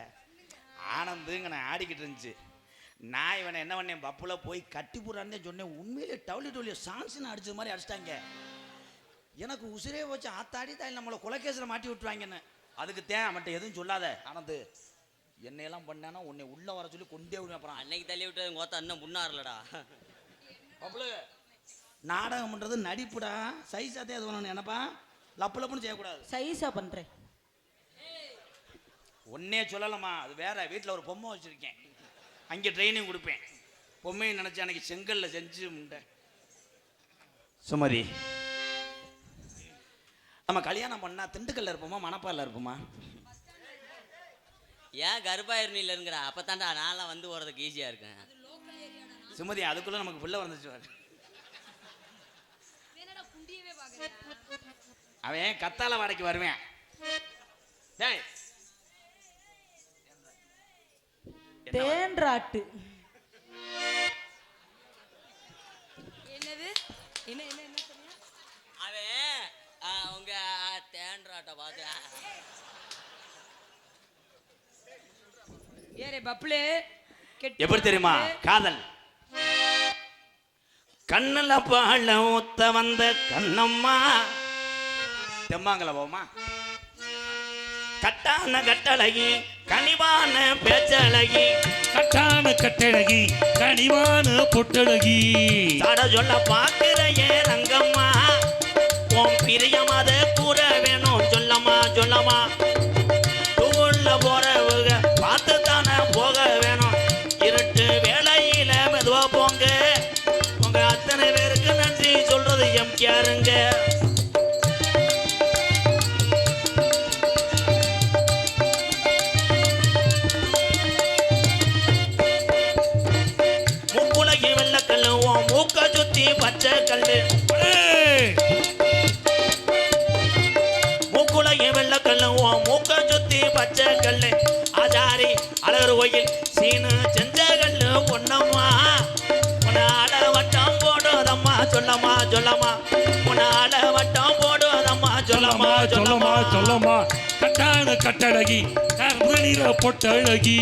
ஆனந்துங்க நான் ஆடிக்கிட்டு இருந்துச்சு. நான் இவனை என்ன பண்ணேன், பப்புல போய் கட்டி போடுறான்னு சொன்னேன். உண்மையிலே டவுலி சான்ஸ்னு அடிச்சது மாதிரி அடிச்சிட்டாங்க. எனக்கு உசிரே போச்சு. ஆத்தாடி தாய் நம்மளை கொலைகேசில் மாட்டி விட்டுருவாங்கன்னு. அதுக்கு தேன் மட்டும் எதுவும் சொல்லாத ஆனந்து. என்னையெல்லாம் பண்ணானா உன்னை உள்ள வர சொல்லி கொண்டே விடுவேன். அப்புறம் அன்னைக்கு தள்ளி விட்டு கோத்தா இன்னும் முன்னார்லடா. பப்புல நாடகம் பண்ணுறது நடிப்புடா. சைஸாத்தே அது பண்ணணும். என்னப்பா லப்பு லப்புன்னு செய்யக்கூடாது. சைஸா பண்றேன். ஒன்னே சொல்லலாமா, அது வேற. வீட்டில் ஒரு பொம்மை வச்சுருக்கேன், அங்கே ட்ரைனிங் கொடுப்பேன். பொம்மையை நினச்சி அன்னைக்கு செங்கல்ல செஞ்சு முண்டை. சுமதி, நம்ம கல்யாணம் பண்ணால் திண்டுக்கல்ல இருப்போமா மணப்பாறையில் இருப்போமா? ஏன் கருப்பாயிருணில இருக்கிற அப்போ தாண்டா நான்லாம் வந்து போகிறதுக்கு ஈஸியாக இருக்கேன். சுமதி, அதுக்குள்ளே நமக்கு பிள்ளை வந்துச்சு. அவன் கத்தால வாடகைக்கு வருவேன். டேய் தேன்றாட்டு. என்னது? என்ன என்ன என்ன சொன்னீங்க? அவன் உங்க தேன்றாட்ட பார்த்து ஏரே பப்ளு எப்படி தெரியுமா காதல்? கண்ணுல பாழ ஊத்த வந்த கண்ணம்மா தெம்மாங்கல போமா. கட்டான கட்டழகி கனிவான பேச்சழகி, கட்டான கட்டழகி கனிவான பொட்டழகி, தட சொல்ல பாக்குற ஏன் ரங்கம்மா, உன் பிரியமாத கூற வேணும் சொல்லம்மா சொல்லம்மா. தூள்ள போறவங்க பார்த்து தானே போக வேணும். இருட்டு வேளையில மெதுவா போங்க. உங்க அத்தனை பேருக்கு நன்றி சொல்றது எம்கேருங்க. மூக்குலகி வெள்ளக்கல்லு உன் மூக்க சுத்தி பச்சை கல்லு. மூக்குலகி வெள்ளக்கல்லு உன் மூக்க சுத்தி பச்சை கல்லு. ஆச்சாரி அழகர் கோயில் சீனு செஞ்ச கல்லு பொன்னம்மா. உன்னால வட்டம் போடுதம்மா சொல்லம்மா சொல்லம்மா. உன்னால வட்டம் போடுதம்மா சொல்லம்மா சொல்லம்மா சொல்லம்மா சொல்லம்மா. கட்டான கட்டழகி கருநிற பொட்டழகி.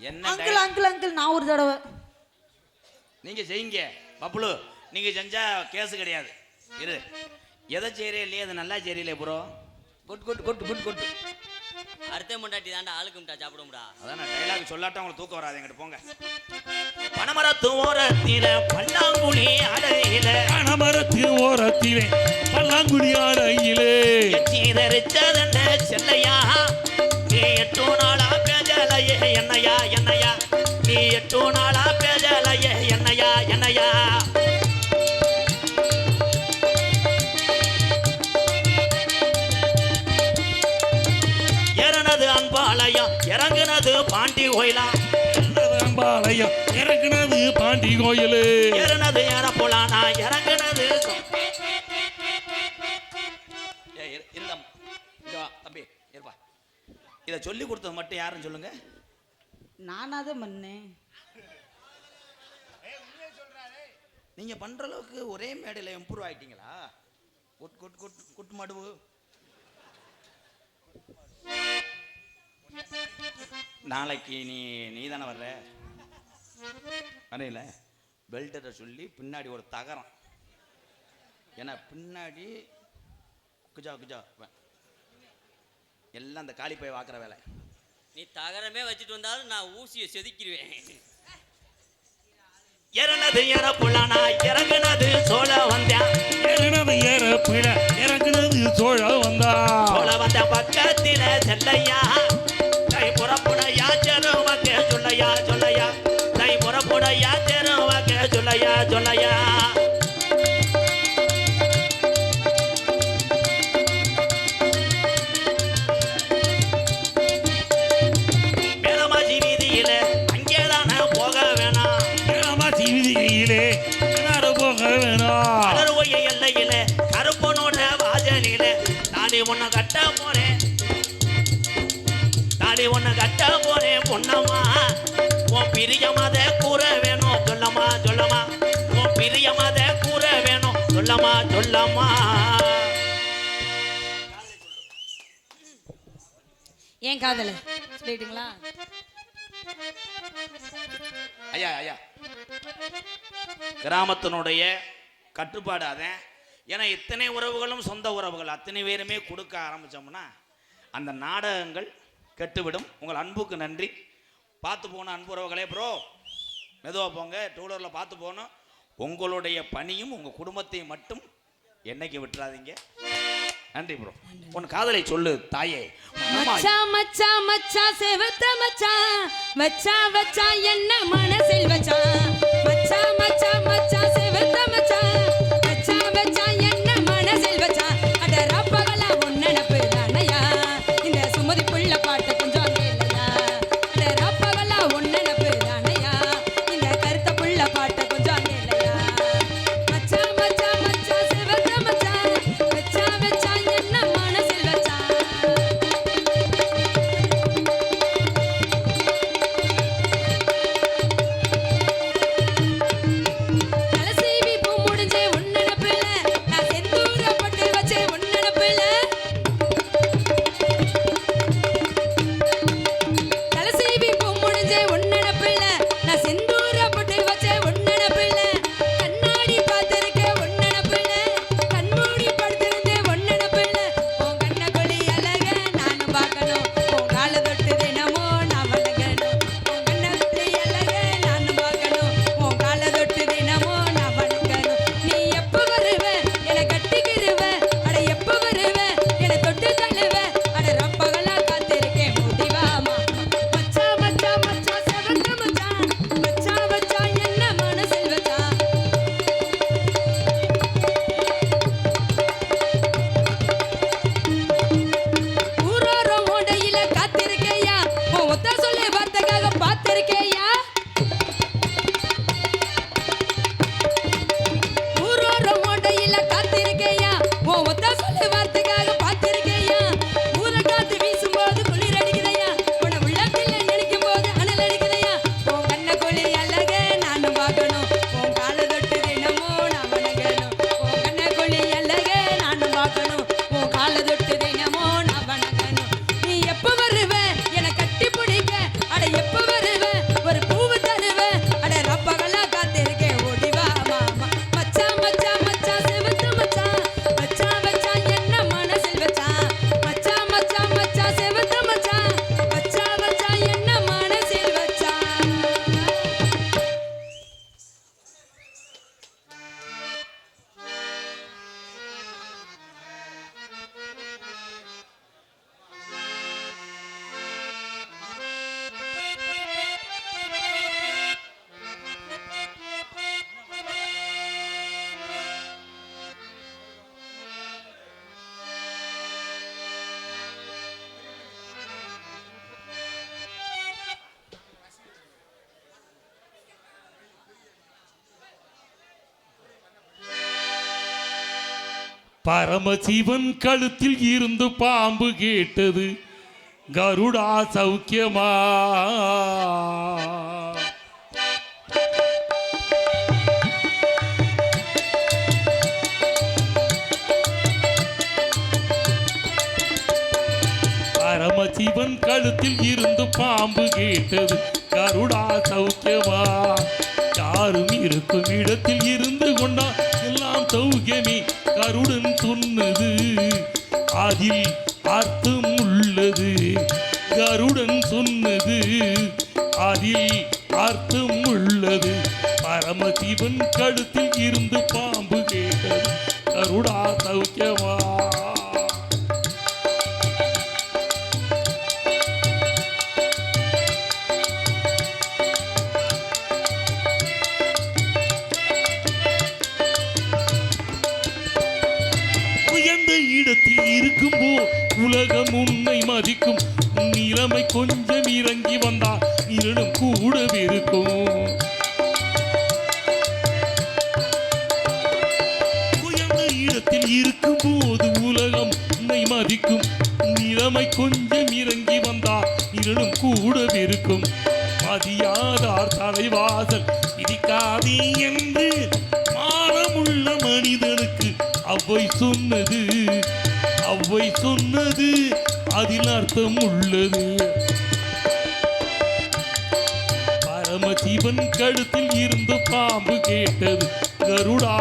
என்ன அங்கிள் அங்கிள் அங்கிள் நான் ஒரு தடவை. நீங்க செய்யுங்க பப்புலு. நீங்க செஞ்சா கேஸ் கிடையாது. இரு, எதை செய்யறே இல்லையே அது நல்லா செய்யறீங்களே bro. Good good good good good. அடுத்த முண்டாட்டி தாண்டா ஆளுக்கு முட்டா சாப்பிடும்டா. அதான் நான் டைலாக் சொல்லாட்ட உங்களுக்கு தூக்கம் வராது. எங்கிட்ட போங்க. பனமரத்து ஓரத்தில பல்லாங்குழி அடையில, பனமரத்து ஓரத்திலே பல்லாங்குழி ஆடையிலே சீதரிச்சதென்ன செல்லையா, நீ 8 நாளா பேஜலையே என்னையா என்னையா, நீ 8 நாளா பேஜலையே என்னையா என்னையா. ஏறனது அன்பாலயம் இறங்குனது பாண்டி கோயிலா, அம்பாலயம் இறங்குனது பாண்டி கோயிலு. ஏறனது ஏற போலானா இறங்குனது. தம்பி இருப்பா, இதை சொல்லி கொடுத்தது மட்டும் யாருன்னு சொல்லுங்க. நானாதான் பண்ணேன். நீங்க பண்ற அளவுக்கு ஒரே மேடையில் இம்ப்ரூவ் ஆயிட்டீங்களா? குட் குட் குட் குட் மடுவு. நாளைக்கு நீ தானே வர்ற வரையில பெல்ட்டரை சொல்லி பின்னாடி ஒரு தகரம். ஏன்னா பின்னாடி குஜா குஜா எல்லாம் அந்த காளி போய் வாக்குற வேலை. நீ தகரமே வச்சுட்டு வந்தாலும் நான் ஊசியை செதுக்கிடுவேன். இறனது இறப்புலனா இறங்குனது சோழ வந்தேன் ஏறினது ஏற பிழ இறங்குனது சோழ வந்தா சோழ வந்த பக்கத்தில செல்லையா கை புறப்புடையா தெருவாக்க சொல்லையா சொல்லையா கை புறப்புடையா தெருவாக்க சொல்லையா சொல்லையா மேலமாஜி வீதியில அங்கேதானே போக வேணாம் ஏமாச்சி விதியிலே போக வேணாம் அலர்வைய எல்லையில கருப்பனோட வாசலில தாடி ஒண்ணு கட்ட போறேன் தாடி ஒண்ணு கட்ட போறேன் பொன்னம்மா உன் பிரியமாத கூற வேணும் சொல்லம்மா சொல்லம்மா உன் பிரியமாத கூற வேணும் சொல்லம்மா சொல்லம்மா ஏன் காதல சொல்லிட்டீங்களா? ஐயா ஐயா கிராமத்தினுடைய கட்டுப்பாடு அதான். ஏன்னா இத்தனை உறவுகளும் சொந்த உறவுகள் அத்தனை பேருமே கொடுக்க ஆரம்பித்தோம்னா அந்த நாடகங்கள் கெட்டுவிடும். உங்கள் அன்புக்கு நன்றி. பார்த்து போன அன்பு உறவுகளே. ப்ரோ மெதுவாக போங்க, டூலரில் பார்த்து போகணும். உங்களுடைய பணியும் உங்கள் குடும்பத்தையும் மட்டும் என்னைக்கு விட்டுறாதீங்க. நன்றி ப்ரோ. உன் காதலை சொல்லு தாயே. மச்சான் மச்சான் மச்சான் செவத்த மச்சான் மச்சான் மச்சான் என்ன மனசில் வச்சான் மச்சான் மச்சான் மச்சான் செவத்த மச்சான் மச்சான் மச்சான் என்ன மனசில் வச்சான் அட ராப்பகலா உன்னனப்பு தானையா இந்த சுமதி புள்ள பாட்டு கொஞ்சம் அங்கே இல்லையா அட ராப்பகலா உன்னனப்பு தானையா இந்த கருத்த புள்ள பாட்டு கொஞ்சம் அங்கே இல்லையா மச்சான் மச்சான் மச்சான் செவத்த மச்சான் மச்சான் மச்சான் என்ன மனசில் வச்சான் தலசீவி பூ முடிஞ்சே உன்னனப்புல நான் செந்தூர பட்டு வச்சே உன்னனப்புல தலசீவி பூ முடிஞ்சே உன்னனப்புல நான் செந்தூர பட்டு வச்சே உன்னனப்புல கண்ணாடி பார்த்திருக்கேன் உன்னனப்புல கண்மூடி படுத்திருந்தே உன்னனப்புல உன் கண்ண கொளி அழக நானும் பார்க்கணும் உன் கால தொட்டு தினமோ நான் வணங்கணும் உன் கண்ண கொளி அழக நானும் பார்க்கணும் உன் கால தொட்டு தினமோ நான் வணங்கணும் நீ எப்ப வருவ என்னை கட்டிக்கிருவ அட எப்ப வருவ என்னை தொட்டு தழுவ அட ரப்பகலா காத்திருக்கேன் முடிவாமா மச்சான் மச்சான் மச்சான் செவந்த மச்சான் மச்சான் மச்சான் என்ன மனசில் வச்சான் ஊரோரம் ஓடையில காத்திருக்கையா உன் ஒத்த சொல்லு வார்த்தைக்காக பார்த்திருக்கையா ஊரோரம் ஓடையில காத்திருக்கையா உன் ஒத்த சொல்லு வார்த்தைக்காக பார்த்திருக்கையா ஊர காத்து வீசும்போது குளிர் அடிக்குதையா உன உள்ளத்தில் நினைக்கும் போது அனல் அடிக்குதையா உன் கண்ண கொளி அழக நானும் பார்க்கணும் உன் கால தொட்டு தினமோ நான் வணங்கணும் உன் கண்ண கொளி அழக நானும் பார்க்கணும் உன் கால தொட்டு தினமோ நான் வணங்கணும் நீ எப்ப வருவ என்னை கட்டி பிடிக்க அட எப்ப வருவ ஒரு பூவு தருவ அட ரப்பகலா காத்திருக்கேன் ஓடிவா மாமா மச்சான் மச்சான் மச்சான் செவத்த மச்சான் மச்சான் மச்சான் என்ன மனசில் வச்சான் மச்சான் மச்சான் மச்சான் செவத்த மச்சான் மச்சான் மச்சான் என்ன மனசில் வச்சான் பரமசிவன் கழுத்தில் இருந்து பாம்பு கேட்டது கருடா சௌக்கியமா பரமசிவன் கழுத்தில் இருந்து பாம்பு கேட்டது கருடா சௌக்கியமா யாரும் இருக்கும் இடத்தில் இருந்து கொண்டா எல்லாம் சௌக்கியமே கருடன் சொன்னது அதில் அர்த்தம் உள்ளது கருடன் சொன்னது அதில் அர்த்தம் உள்ளது பரம பரமசிவன் கழுத்தில் இருந்து பாம்பு கேட்டது கருடா சௌக்கியமா. உயர்ந்த இடத்தில் இருக்கும்போ உலகம் உன்னை மதிக்கும். நிலைமை கொஞ்சம் இறங்கி வந்தால் இருளும் கூட இருக்கும். உயர்ந்த இடத்தில் இருக்கும் போது உலகம் உன்னை மதிக்கும். நிலைமை கொஞ்சம் இறங்கி வந்தால் இருளும் கூட இருக்கும். மதியாதார் தலைவாசல் இடிக்காதே என்று மானமுள்ள மனிதனுக்கு அவ்வை சொன்னது அதில் அர்த்தம் உள்ளது. பரமசிவன் கழுத்தில் இருந்து பாம்பு கேட்டது கருடா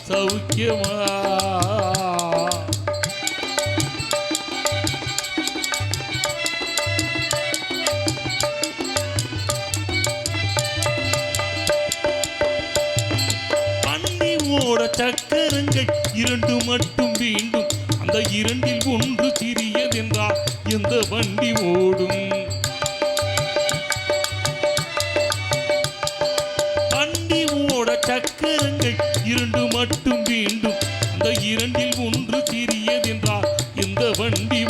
சௌக்கியமா. வண்டி ஓட சக்கரங்கள் இரண்டு மட்டும் வேண்டும். அந்த இரண்டில் ஒன்று சிறியதென்றால் எந்த வண்டி ஓடும்? வண்டி ஓட சக்கரங்கள் இரண்டு மட்டும் வேண்டும். அந்த இரண்டில் ஒன்று சிறியதென்றால் எந்த வண்டி